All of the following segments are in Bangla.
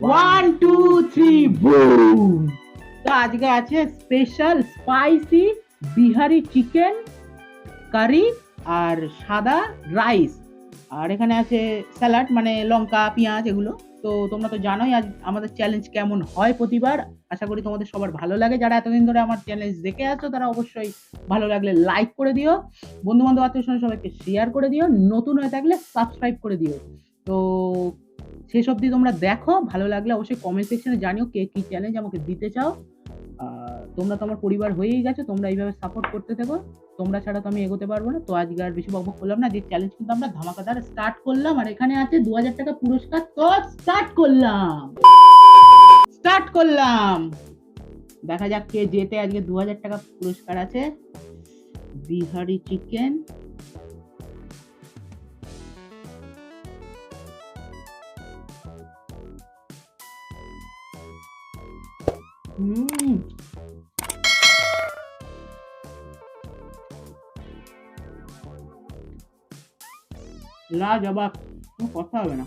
1 2 3 বুম। তো আজকে আছে special spicy Bihari chicken curry আর সাদা রাইস, আর এখানে আছে স্যালাড মানে লঙ্কা পেঁয়াজ এগুলো। তো তোমরা তো জানোই আজ আমাদের চ্যালেঞ্জ কেমন হয় প্রতিবার। আশা করি তোমাদের সবার ভালো লাগে, যারা এতদিন ধরে আমার চ্যালেঞ্জ দেখে আছো তারা অবশ্যই ভালো লাগলে লাইক করে দিও, বন্ধু বান্ধব আত্মীয় স্বজন সবাইকে শেয়ার করে দিও, নতুন হয়ে থাকলে সাবস্ক্রাইব করে দিও। তো শেষ অবধি তোমরা দেখো, ভালো লাগলে অবশ্যই কমেন্ট সেকশনে জানিও কে কি চ্যালেঞ্জ আমাকে দিতে চাও। তোমরা তো আমার পরিবার হয়েই গেছো, তোমরা এইভাবে সাপোর্ট করতে থাকো, তোমরা ছাড়া তো আমি এগোতে পারবো না। তো আজকে আর বেশি বকবক করলাম না, যে চ্যালেঞ্জ কিন্তু আমরা ধামাকাদার স্টার্ট করলাম, আর এখানে আছে 2000 টাকা পুরস্কার। তো স্টার্ট করলাম, দেখা যাক কে জেতে। আজকে 2000 টাকা পুরস্কার আছে, বিহারি চিকেন। লাজবাব, কোনো কথা হবে না।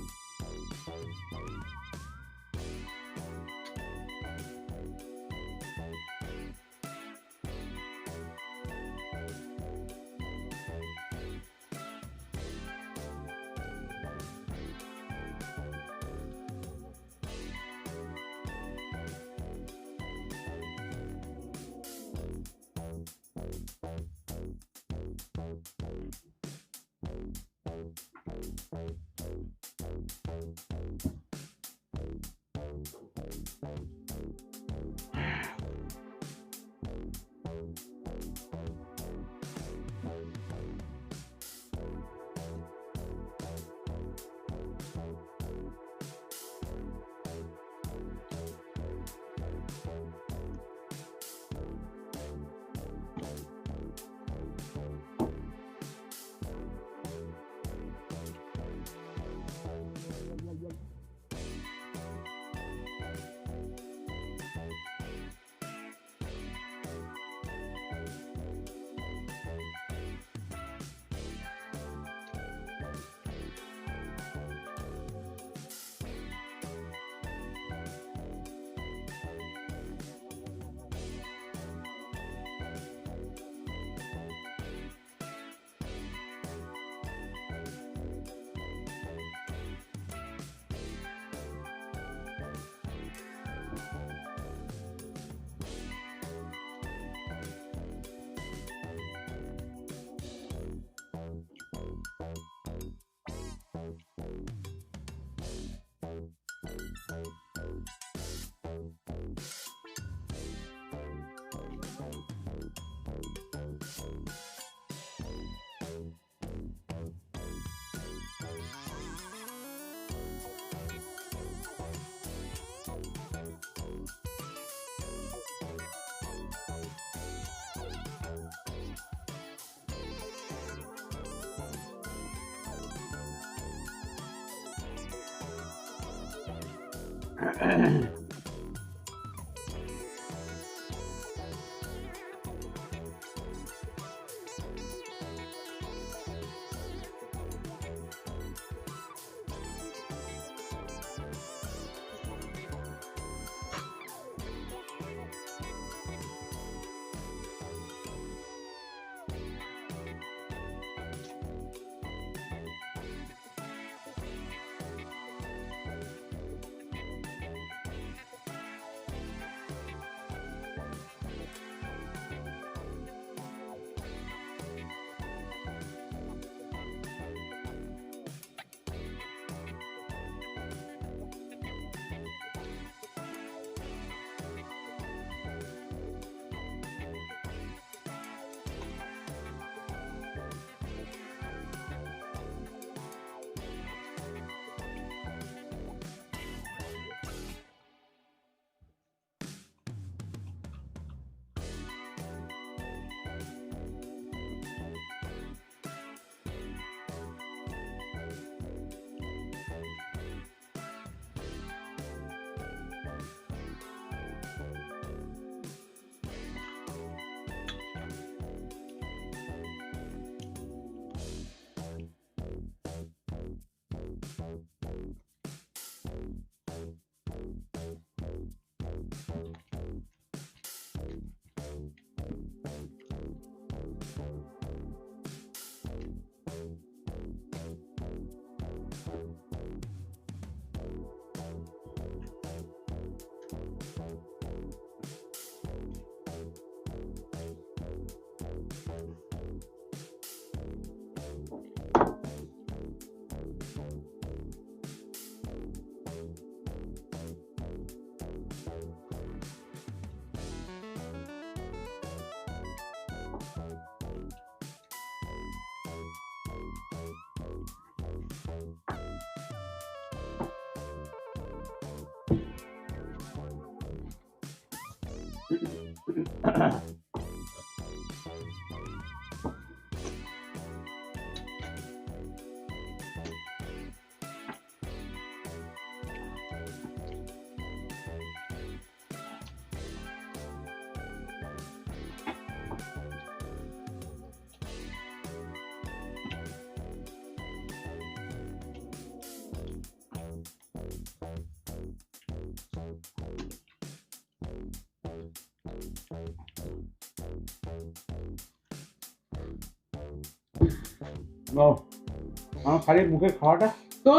আমার খালি মুখে খাওয়াটা তো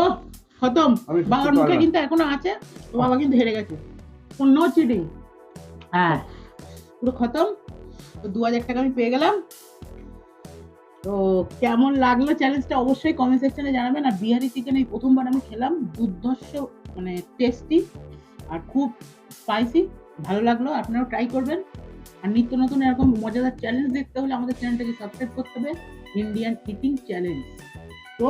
খতম। আমি বাবার মুখে কিন্তু এখনো আছে, বাবা কিন্তু হেরে গেছে। No cheating. হ্যাঁ, পুরো খতম। তো 2000 টাকা আমি পেয়ে গেলাম। তো কেমন লাগলো চ্যালেঞ্জটা অবশ্যই কমেন্ট সেকশনে জানাবেন। আর বিহারি চিকেন এই প্রথমবার আমি খেলাম, দুর্ধর্ষ মানে টেস্টি আর খুব স্পাইসি, ভালো লাগলো। আপনারাও ট্রাই করবেন। আর নিত্য নতুন এরকম মজাদার চ্যালেঞ্জ দেখতে হলে আমাদের চ্যানেলটাকে সাবস্ক্রাইব করতে হবে, ইন্ডিয়ান ইটিং চ্যালেঞ্জ। তো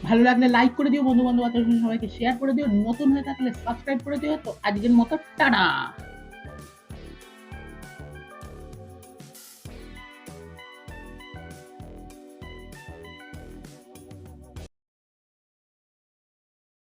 ভালো লাগলে লাইক করে দিও, বন্ধু বান্ধব সবাইকে শেয়ার করে দিও, নতুন হয়ে থাকলে সাবস্ক্রাইব করে দিও। তো আজকের মতো টাটা।